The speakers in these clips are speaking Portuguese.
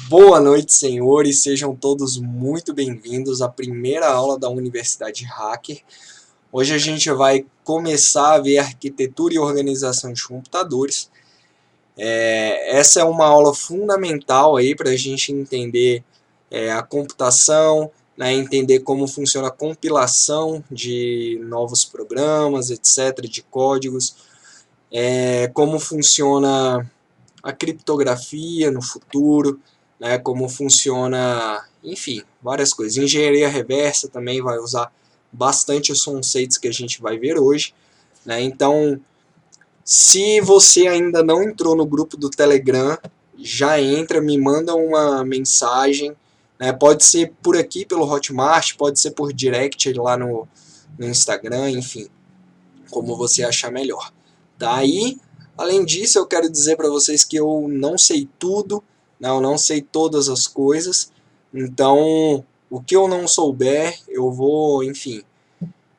Boa noite, senhores, sejam todos muito bem-vindos à primeira aula da Universidade Hacker. Hoje a gente vai começar a ver arquitetura e organização de computadores. Essa é uma aula fundamental aí para a gente entender a computação, né, entender como funciona a compilação de novos programas, etc., de códigos, como funciona a criptografia no futuro, né, como funciona, enfim, várias coisas. Engenharia reversa também vai usar bastante os conceitos que a gente vai ver hoje, né? Então, se você ainda não entrou no grupo do Telegram, já entra, me manda uma mensagem, né? Pode ser por aqui pelo Hotmart, pode ser por direct lá no Instagram, enfim, como você achar melhor. Tá? E, além disso, eu quero dizer para vocês que eu não sei tudo, né? Eu não sei todas as coisas, então o que eu não souber, eu vou, enfim,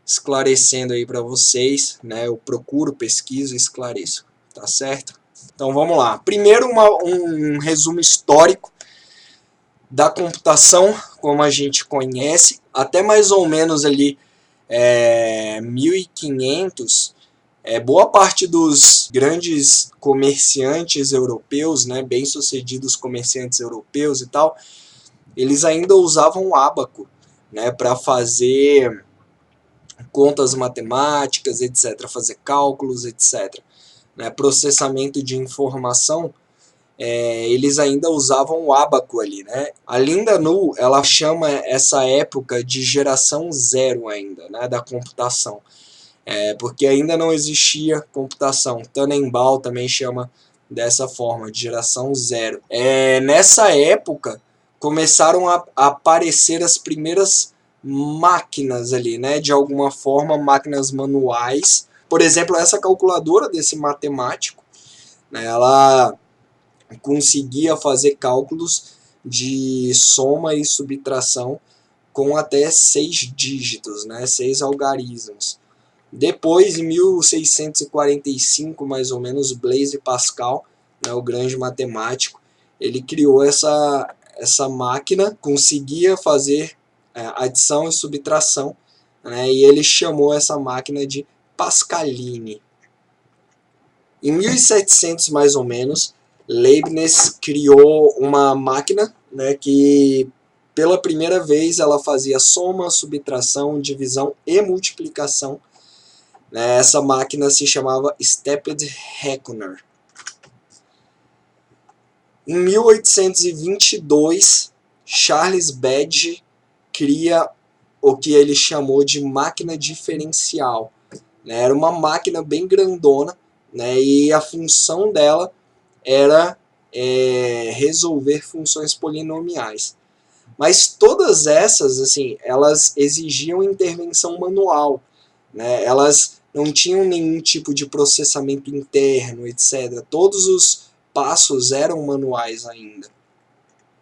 esclarecendo aí para vocês, né? Eu procuro, pesquiso e esclareço, tá certo? Então vamos lá. Primeiro um resumo histórico da computação, como a gente conhece, até mais ou menos ali 1500. Boa parte dos grandes comerciantes europeus, né, bem-sucedidos comerciantes europeus e tal, eles ainda usavam o ábaco, né, para fazer contas matemáticas, etc., fazer cálculos, etc. Né, processamento de informação, eles ainda usavam o ábaco ali. Né? A Linda Nu, ela chama essa época de geração zero ainda, né, da computação. Porque ainda não existia computação. Tannenbaum também chama dessa forma, de geração zero. Nessa época, começaram a aparecer as primeiras máquinas ali, né? De alguma forma, máquinas manuais. Por exemplo, essa calculadora desse matemático, né? Ela conseguia fazer cálculos de soma e subtração com até 6 dígitos, né? 6 algarismos. Depois, em 1645, mais ou menos, Blaise Pascal, né, o grande matemático, ele criou essa máquina, conseguia fazer adição e subtração, né, e ele chamou essa máquina de Pascaline. Em 1700, mais ou menos, Leibniz criou uma máquina, né, que pela primeira vez ela fazia soma, subtração, divisão e multiplicação. Essa máquina se chamava Stepped Reckoner. Em 1822, Charles Babbage cria o que ele chamou de máquina diferencial. Era uma máquina bem grandona, né, e a função dela era resolver funções polinomiais. Mas todas essas, assim, elas exigiam intervenção manual, né? Elas não tinham nenhum tipo de processamento interno, etc. Todos os passos eram manuais ainda.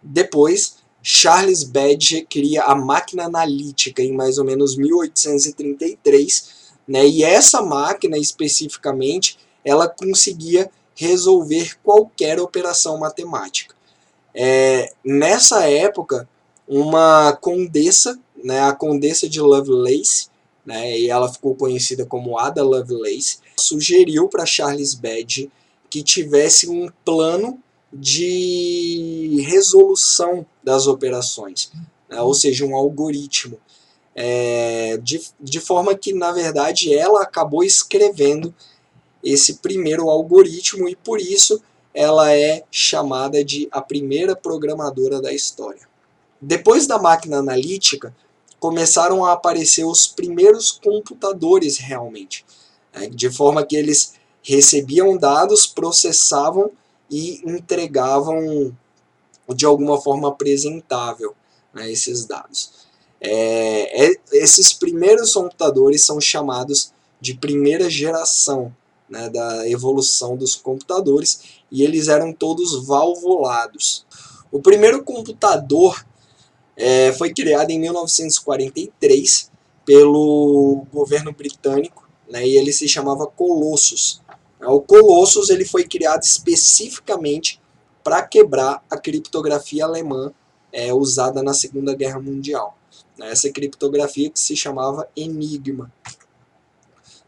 Depois, Charles Babbage cria a máquina analítica em mais ou menos 1833, né? E essa máquina especificamente, ela conseguia resolver qualquer operação matemática. Nessa época, uma condessa, né, a Condessa de Lovelace, né, e ela ficou conhecida como Ada Lovelace, sugeriu para Charles Babbage que tivesse um plano de resolução das operações, né, ou seja, um algoritmo, de forma que, na verdade, ela acabou escrevendo esse primeiro algoritmo e, por isso, ela é chamada de a primeira programadora da história. Depois da máquina analítica, começaram a aparecer os primeiros computadores realmente, né, de forma que eles recebiam dados, processavam e entregavam de alguma forma apresentável, né, esses dados. Esses primeiros computadores são chamados de primeira geração, né, da evolução dos computadores, e eles eram todos valvulados. O primeiro computador foi criado em 1943 pelo governo britânico, né, e ele se chamava Colossus. O Colossus ele foi criado especificamente para quebrar a criptografia alemã usada na Segunda Guerra Mundial. Essa criptografia que se chamava Enigma.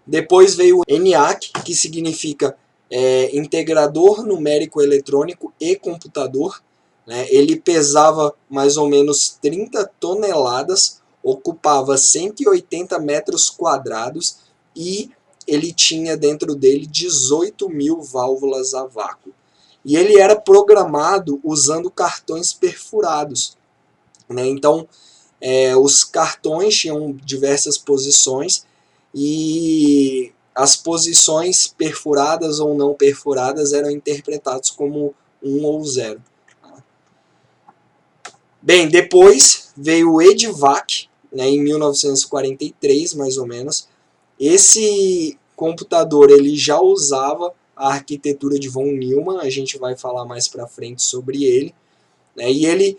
Depois veio o ENIAC, que significa integrador numérico eletrônico e computador. Ele pesava mais ou menos 30 toneladas, ocupava 180 metros quadrados e ele tinha dentro dele 18.000 válvulas a vácuo. E ele era programado usando cartões perfurados. Então, os cartões tinham diversas posições e as posições perfuradas ou não perfuradas eram interpretadas como 1 ou 0. Bem, depois veio o EDVAC, em 1943 mais ou menos. Esse computador ele já usava a arquitetura de von Neumann, a gente vai falar mais para frente sobre ele. E ele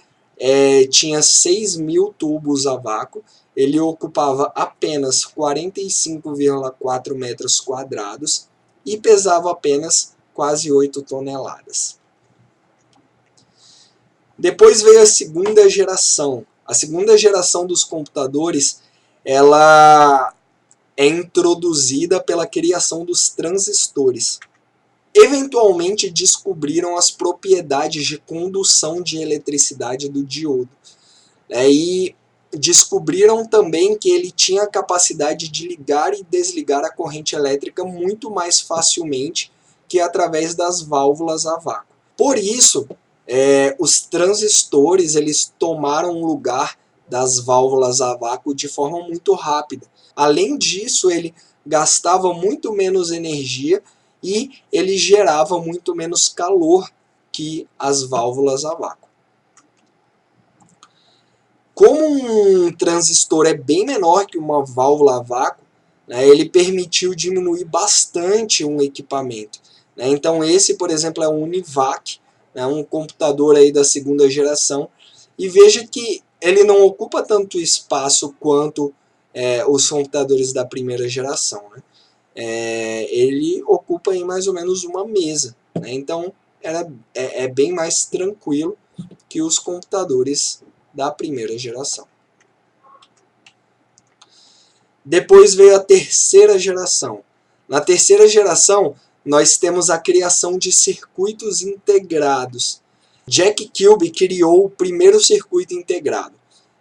tinha 6.000 tubos a vácuo, ele ocupava apenas 45,4 metros quadrados e pesava apenas quase 8 toneladas. Depois veio a segunda geração. A segunda geração dos computadores, ela é introduzida pela criação dos transistores. Eventualmente descobriram as propriedades de condução de eletricidade do diodo. E descobriram também que ele tinha a capacidade de ligar e desligar a corrente elétrica muito mais facilmente que através das válvulas a vácuo. Por isso, os transistores eles tomaram o lugar das válvulas a vácuo de forma muito rápida. Além disso, ele gastava muito menos energia e ele gerava muito menos calor que as válvulas a vácuo. Como um transistor é bem menor que uma válvula a vácuo, ele permitiu diminuir bastante um equipamento. Então esse, por exemplo, é um Univac, um computador aí da segunda geração, e veja que ele não ocupa tanto espaço quanto os computadores da primeira geração. Ele ocupa aí mais ou menos uma mesa. Então é bem mais tranquilo que os computadores da primeira geração. Depois veio a terceira geração. Na terceira geração, nós temos a criação de circuitos integrados. Jack Kilby criou o primeiro circuito integrado,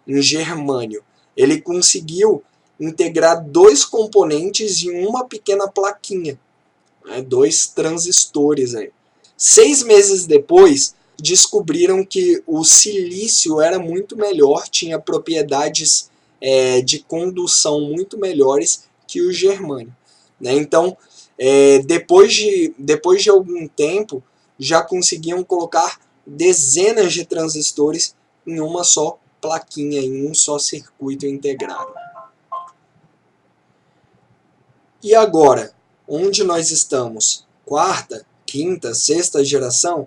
em germânio. Ele conseguiu integrar 2 componentes em uma pequena plaquinha, 2 transistores. 6 meses depois, descobriram que o silício era muito melhor, tinha propriedades de condução muito melhores que o germânio. Então, depois de algum tempo, já conseguiam colocar dezenas de transistores em uma só plaquinha, em um só circuito integrado. E agora, onde nós estamos? Quarta, quinta, sexta geração?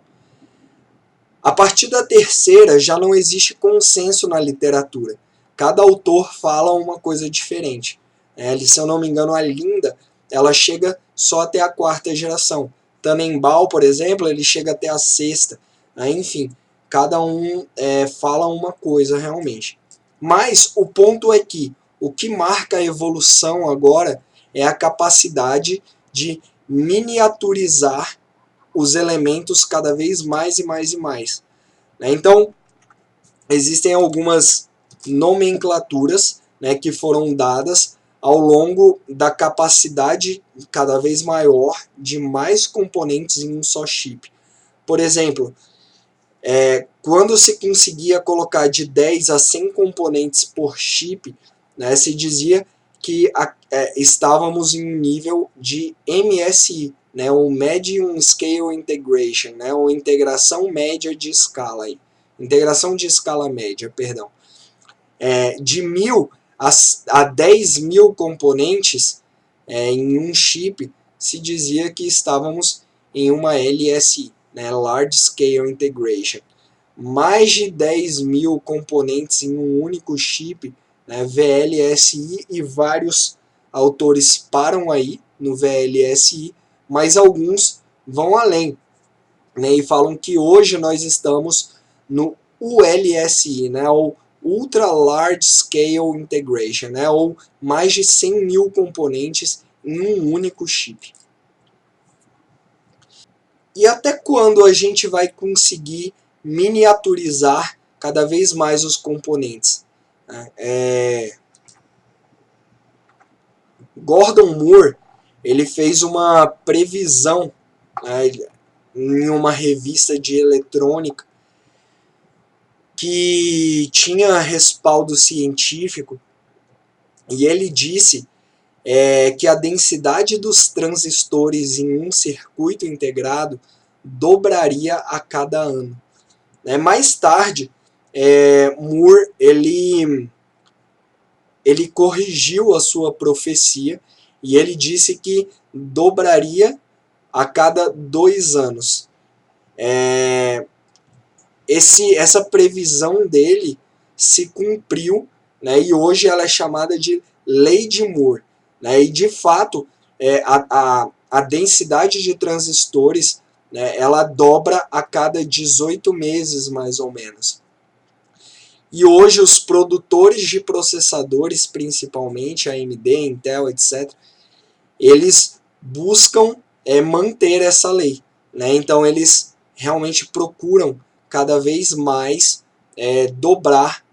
A partir da terceira já não existe consenso na literatura. Cada autor fala uma coisa diferente. Se eu não me engano, a Linda ela chega só até a quarta geração. Tannenbaum, por exemplo, ele chega até a sexta. Enfim, cada um fala uma coisa realmente. Mas o ponto é que o que marca a evolução agora é a capacidade de miniaturizar os elementos cada vez mais e mais e mais. Então, existem algumas nomenclaturas que foram dadas ao longo da capacidade cada vez maior de mais componentes em um só chip. Por exemplo, quando se conseguia colocar de 10 a 100 componentes por chip, se dizia que estávamos em um nível de MSI, o Medium Scale Integration, ou integração média de escala. Integração de escala média, perdão. De 1.000 a 10.000 componentes em um chip, se dizia que estávamos em uma LSI, Large Scale Integration. Mais de 10.000 componentes em um único chip, VLSI, e vários autores param aí no VLSI, mas alguns vão além. né, e falam que hoje nós estamos no ULSI, né, ou Ultra Large Scale Integration, né, ou mais de 100 mil componentes em um único chip. E até quando a gente vai conseguir miniaturizar cada vez mais os componentes? Gordon Moore, ele fez uma previsão, né, em uma revista de eletrônica que tinha respaldo científico, e ele disse que a densidade dos transistores em um circuito integrado dobraria a cada ano. Mais tarde, Moore ele corrigiu a sua profecia e ele disse que dobraria a cada 2 anos. Essa previsão dele se cumpriu, né, e hoje ela é chamada de Lei de Moore. Né, e de fato, a densidade de transistores, né, ela dobra a cada 18 meses, mais ou menos. E hoje os produtores de processadores, principalmente AMD, Intel, etc., eles buscam manter essa lei. Né? Então eles realmente procuram cada vez mais dobrar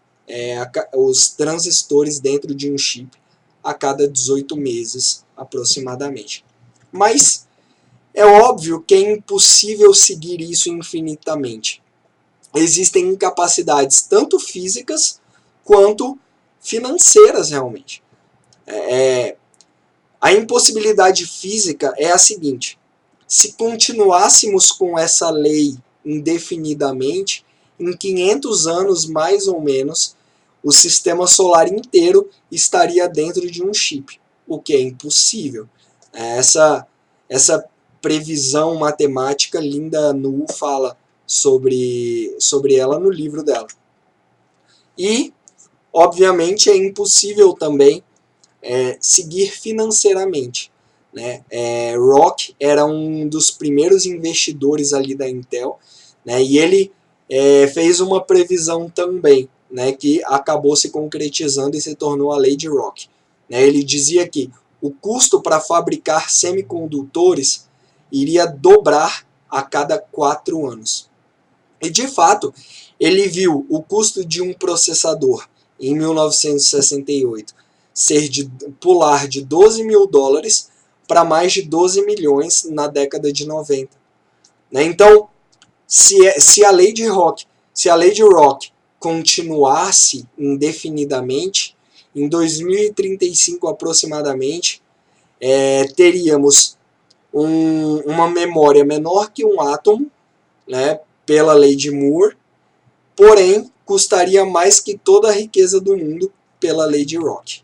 os transistores dentro de um chip a cada 18 meses aproximadamente. Mas é óbvio que é impossível seguir isso infinitamente. Existem incapacidades tanto físicas quanto financeiras realmente. A impossibilidade física é a seguinte: se continuássemos com essa lei indefinidamente, em 500 anos mais ou menos, o sistema solar inteiro estaria dentro de um chip, o que é impossível. Essa previsão matemática, Linda Nu fala sobre ela no livro dela. E, obviamente, é impossível também seguir financeiramente. Né? Rock era um dos primeiros investidores ali da Intel, né? E ele fez uma previsão também, né, que acabou se concretizando e se tornou a Lei de Rock. Né? Ele dizia que o custo para fabricar semicondutores iria dobrar a cada 4 anos. E de fato, ele viu o custo de um processador em 1968 pular de 12 mil dólares para mais de 12 milhões na década de 90. Né? Então, se a lei de Rock continuasse indefinidamente, em 2035 aproximadamente, teríamos uma memória menor que um átomo, né, pela lei de Moore, porém custaria mais que toda a riqueza do mundo pela lei de Rock.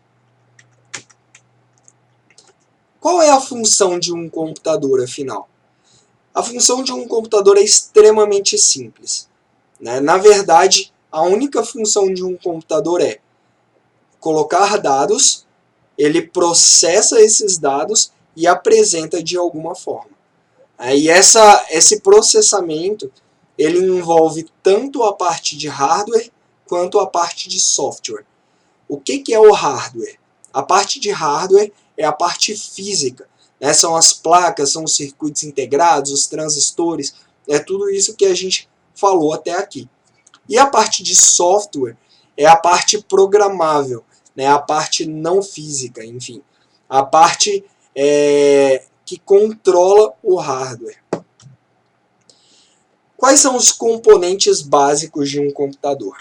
Qual é a função de um computador, afinal? A função de um computador é extremamente simples. Né? Na verdade, a única função de um computador é colocar dados, ele processa esses dados e apresenta de alguma forma. E esse processamento ele envolve tanto a parte de hardware quanto a parte de software. O que é o hardware? A parte de hardware é a parte física. Né? São as placas, são os circuitos integrados, os transistores, tudo isso que a gente falou até aqui. E a parte de software é a parte programável, né? A parte não física, enfim. A parte que controla o hardware. Quais são os componentes básicos de um computador?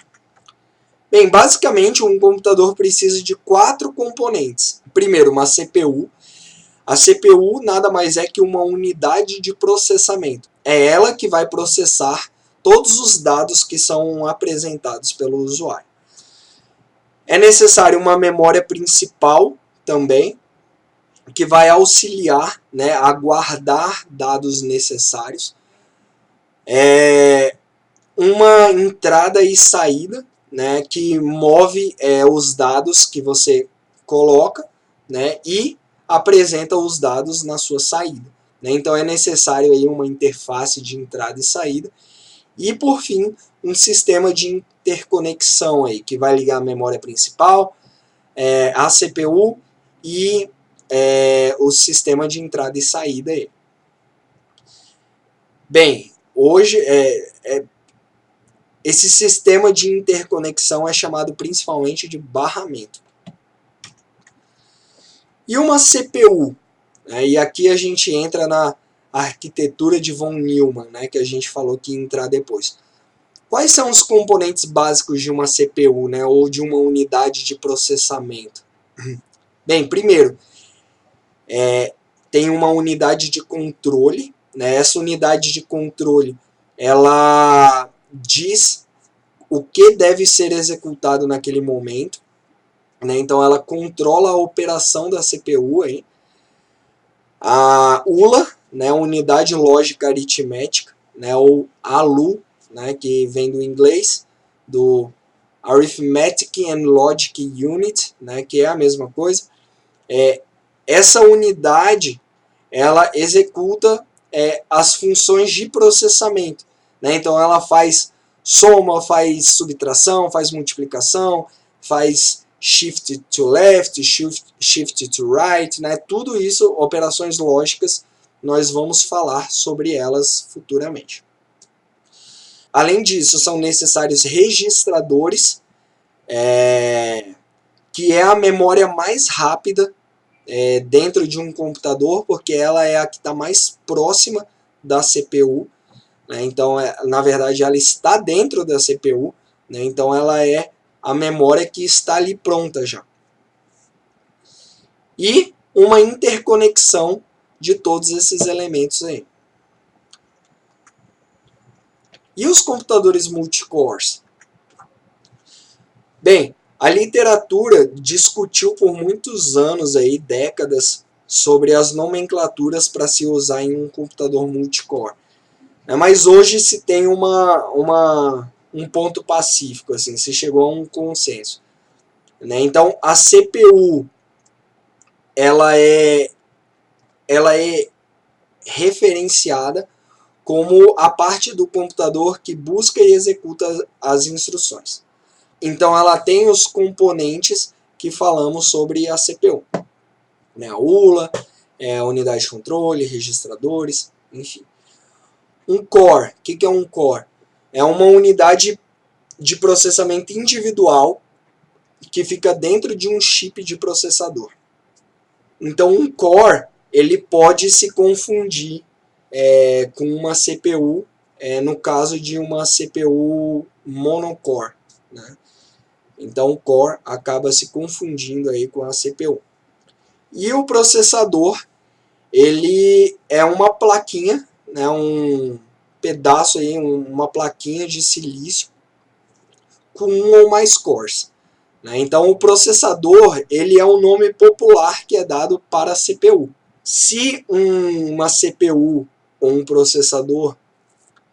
Bem, basicamente um computador precisa de 4 componentes. Primeiro, uma CPU. A CPU nada mais é que uma unidade de processamento. É ela que vai processar todos os dados que são apresentados pelo usuário. É necessário uma memória principal também, que vai auxiliar, né, a guardar dados necessários. Uma entrada e saída, né, que move os dados que você coloca, né, e apresenta os dados na sua saída. né? Então é necessário aí uma interface de entrada e saída. E por fim, um sistema de interconexão aí, que vai ligar a memória principal, a CPU e o sistema de entrada e saída aí. Bem, hoje esse sistema de interconexão é chamado principalmente de barramento. E uma CPU? E aqui a gente entra na arquitetura de von Neumann, né, que a gente falou que ia entrar depois. Quais são os componentes básicos de uma CPU, né, ou de uma unidade de processamento? Bem, primeiro, tem uma unidade de controle, né? Essa unidade de controle, ela diz o que deve ser executado naquele momento, né? Então ela controla a operação da CPU aí. A ULA, né, unidade lógica aritmética, né, ou ALU, né, que vem do inglês, do Arithmetic and Logic Unit, né, que é a mesma coisa. Essa unidade, ela executa as funções de processamento, né? Então ela faz soma, faz subtração, faz multiplicação, faz shift to left, shift to right, né? Tudo isso, operações lógicas, nós vamos falar sobre elas futuramente. Além disso, são necessários registradores, que é a memória mais rápida dentro de um computador, porque ela é a que está mais próxima da CPU, né? Então, na verdade, ela está dentro da CPU, né? Então ela é a memória que está ali pronta já. E uma interconexão de todos esses elementos aí. E os computadores multicores? Bem, a literatura discutiu por muitos anos, aí, décadas, sobre as nomenclaturas para se usar em um computador multicore. Mas hoje se tem um ponto pacífico, assim, se chegou a um consenso. Então a CPU ela é referenciada como a parte do computador que busca e executa as instruções. Então ela tem os componentes que falamos sobre a CPU, né? A ULA, a unidade de controle, registradores, enfim. Um core, o que é um core? É uma unidade de processamento individual que fica dentro de um chip de processador. Então um core ele pode se confundir com uma CPU, no caso de uma CPU monocore, né? Então o core acaba se confundindo aí com a CPU. E o processador, ele é uma plaquinha, né, um pedaço aí, uma plaquinha de silício com um ou mais cores, né? Então o processador, ele é o nome popular que é dado para a CPU. Se uma CPU ou um processador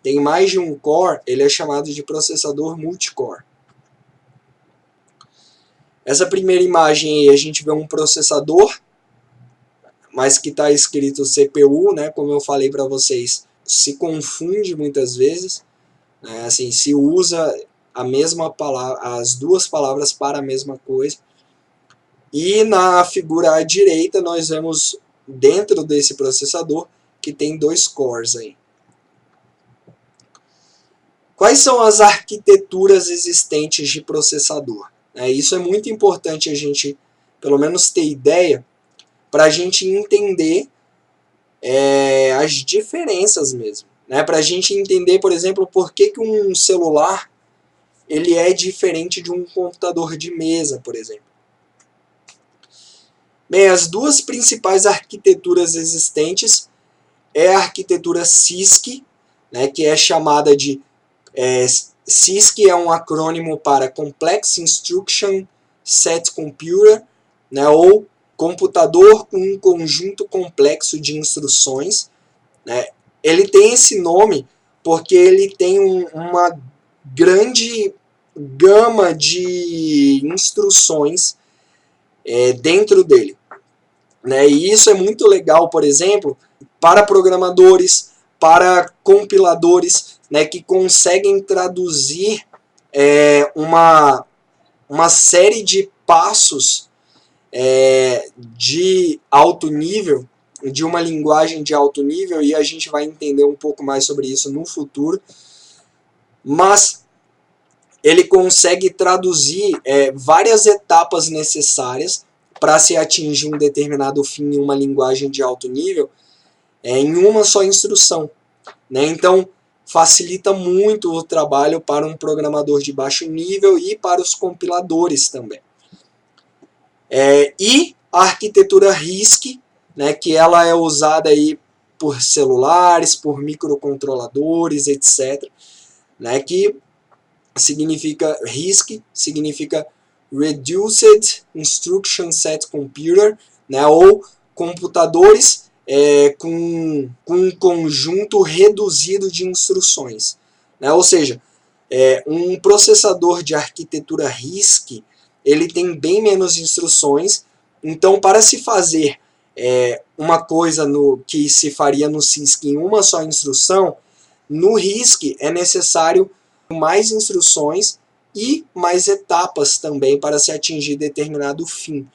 tem mais de um core, ele é chamado de processador multicore. Essa primeira imagem aí a gente vê um processador, mas que está escrito CPU, né? Como eu falei para vocês, se confunde muitas vezes, né? Assim, se usa a mesma palavra, as duas palavras para a mesma coisa. E na figura à direita nós vemos dentro desse processador que tem dois cores aí. Quais são as arquiteturas existentes de processador? Isso é muito importante a gente, pelo menos, ter ideia, para a gente entender as diferenças mesmo. Para a gente entender, por exemplo, por que um celular ele é diferente de um computador de mesa, por exemplo. Bem, as duas principais arquiteturas existentes é a arquitetura CISC, né, que é chamada de... CISC é um acrônimo para Complex Instruction Set Computer, né, ou computador com um conjunto complexo de instruções, né? Ele tem esse nome porque ele tem uma grande gama de instruções dentro dele, né? E isso é muito legal, por exemplo, para programadores, para compiladores, né, que conseguem traduzir uma série de passos de alto nível, de uma linguagem de alto nível, e a gente vai entender um pouco mais sobre isso no futuro, mas ele consegue traduzir várias etapas necessárias para se atingir um determinado fim em uma linguagem de alto nível em uma só instrução, né? Então, facilita muito o trabalho para um programador de baixo nível e para os compiladores também. E a arquitetura RISC, né, que ela é usada aí por celulares, por microcontroladores, etc., né, que significa RISC, significa Reduced Instruction Set Computer, né, ou computadores com um conjunto reduzido de instruções, né, ou seja, um processador de arquitetura RISC ele tem bem menos instruções, então para se fazer uma coisa que se faria no CISC em uma só instrução, no RISC é necessário mais instruções e mais etapas também para se atingir determinado fim,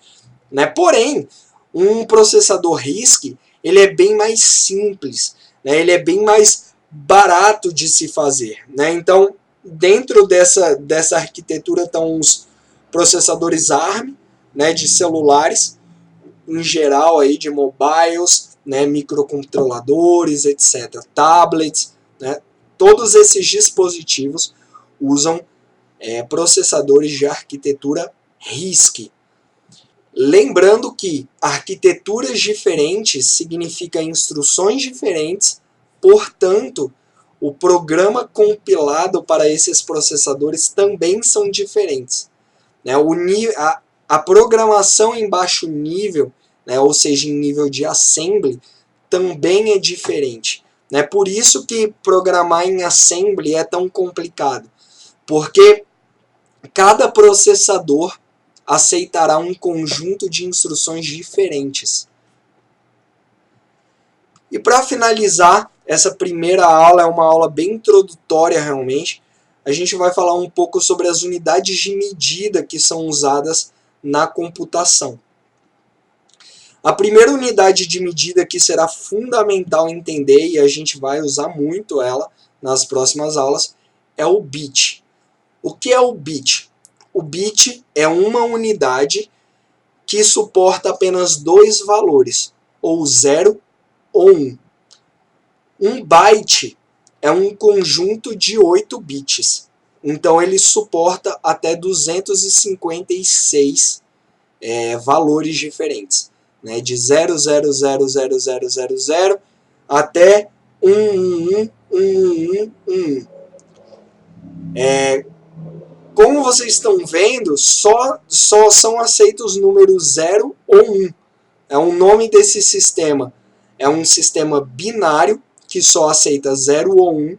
né? Porém, um processador RISC ele é bem mais simples, né? Ele é bem mais barato de se fazer, né? Então, dentro dessa arquitetura estão os processadores ARM, né, de celulares, em geral aí de mobiles, né, microcontroladores, etc., tablets, né? Todos esses dispositivos usam processadores de arquitetura RISC. Lembrando que arquiteturas diferentes significa instruções diferentes, portanto, o programa compilado para esses processadores também são diferentes, né? A programação em baixo nível, né, ou seja, em nível de assembly, também é diferente. Né? Por isso que programar em assembly é tão complicado, porque cada processador aceitará um conjunto de instruções diferentes. E para finalizar, essa primeira aula é uma aula bem introdutória realmente. A gente vai falar um pouco sobre as unidades de medida que são usadas na computação. A primeira unidade de medida que será fundamental entender, e a gente vai usar muito ela nas próximas aulas, é o bit. O que é o bit? O bit é uma unidade que suporta apenas dois valores, ou 0 ou 1. Um byte é um conjunto de 8 bits. Então ele suporta até 256 valores diferentes, né? De 0000000 até 1111111. Como vocês estão vendo, só são aceitos números 0 ou 1. O nome desse sistema é um sistema binário que só aceita 0 ou 1,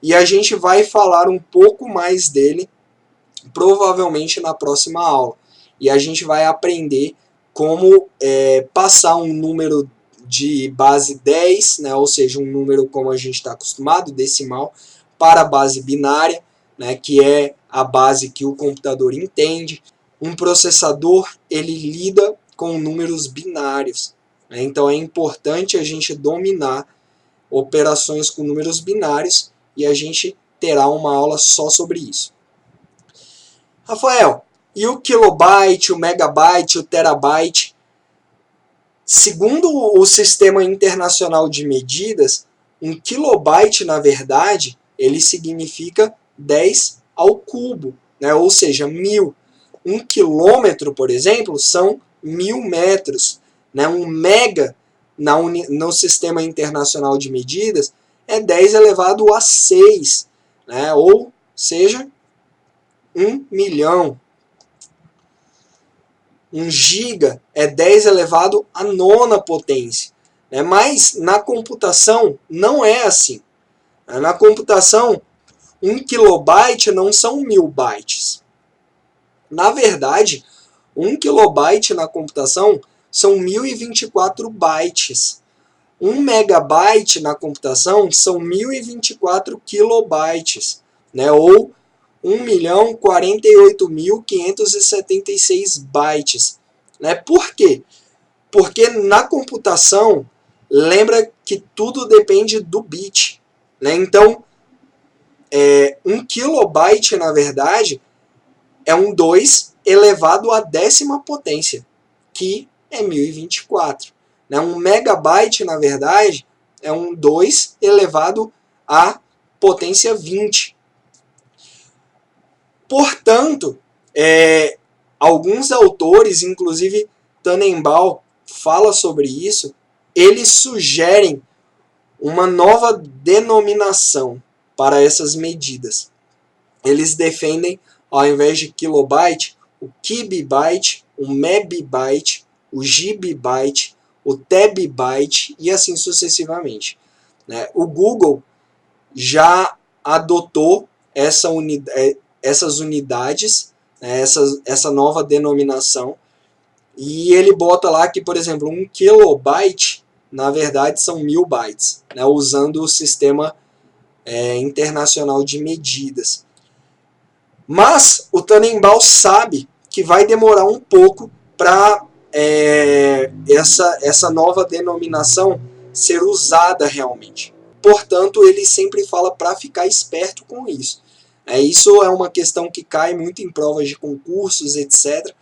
e a gente vai falar um pouco mais dele provavelmente na próxima aula. E a gente vai aprender como passar um número de base 10, né, ou seja, um número como a gente está acostumado, decimal, para a base binária, né, que é a base que o computador entende. Um processador ele lida com números binários, né, então é importante a gente dominar operações com números binários, e a gente terá uma aula só sobre isso. Rafael, e o kilobyte, o megabyte, o terabyte? Segundo o Sistema Internacional de Medidas, um kilobyte, na verdade, ele significa 10 ao cubo, né? Ou seja, 1000. Um quilômetro, por exemplo, são 1000 metros. Né? Um mega, no Sistema Internacional de Medidas, é 10 elevado a 6, né? Ou seja, 1 milhão. Um giga é 10 elevado à nona potência. Né? Mas na computação não é assim. Na computação, 1 kilobyte não são 1000 bytes. Na verdade, 1 kilobyte na computação são 1024 bytes. 1 megabyte na computação são 1024 kilobytes, né? Ou 1.048.576 bytes. Né? Por quê? Porque na computação, lembra que tudo depende do bit. Né? Então, 1 kilobyte, na verdade, é um 2 elevado à 10ª potência, que é 1024. Né? 1 megabyte, na verdade, é um 2 elevado à potência 20. Portanto, alguns autores, inclusive Tannenbaum fala sobre isso, eles sugerem uma nova denominação para essas medidas. Eles defendem, ao invés de kilobyte, o kibibyte, o mebibyte, o gibibyte, o tebibyte e assim sucessivamente. Né? O Google já adotou essas unidades, né, essa nova denominação, e ele bota lá que, por exemplo, 1 kilobyte, na verdade, são 1000 bytes, né, usando o sistema internacional de medidas. Mas o Tannenbaum sabe que vai demorar um pouco para essa nova denominação ser usada realmente. Portanto, ele sempre fala para ficar esperto com isso. Isso é uma questão que cai muito em provas de concursos, etc.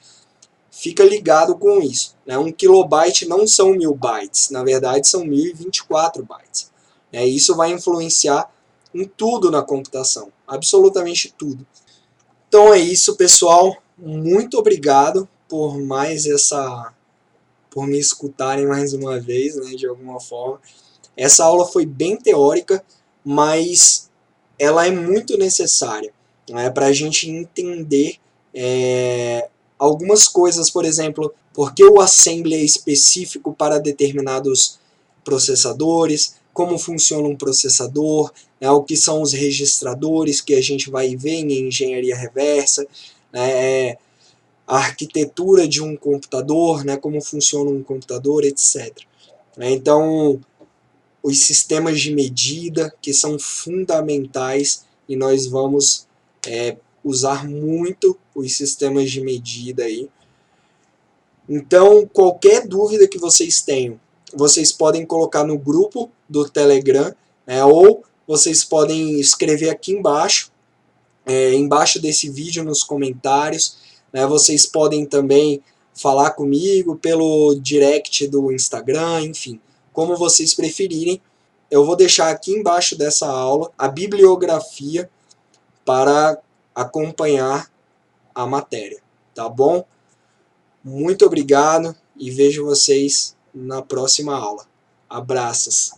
Fica ligado com isso. 1 kilobyte não são 1000 bytes, na verdade são 1024 bytes. Isso vai influenciar em tudo na computação, absolutamente tudo. Então é isso, pessoal. Muito obrigado por por me escutarem mais uma vez, né, de alguma forma. Essa aula foi bem teórica, mas ela é muito necessária, né, para a gente entender algumas coisas, por exemplo, porque o assembly é específico para determinados processadores, como funciona um processador, né, o que são os registradores que a gente vai ver em engenharia reversa, né, a arquitetura de um computador, né, como funciona um computador, etc. Então, os sistemas de medida, que são fundamentais, e nós vamos usar muito os sistemas de medida aí. Então, qualquer dúvida que vocês tenham, vocês podem colocar no grupo do Telegram, né, ou vocês podem escrever aqui embaixo, embaixo desse vídeo nos comentários. Né, vocês podem também falar comigo pelo direct do Instagram, enfim, como vocês preferirem. Eu vou deixar aqui embaixo dessa aula a bibliografia para acompanhar a matéria, tá bom? Muito obrigado e vejo vocês na próxima aula. Abraços!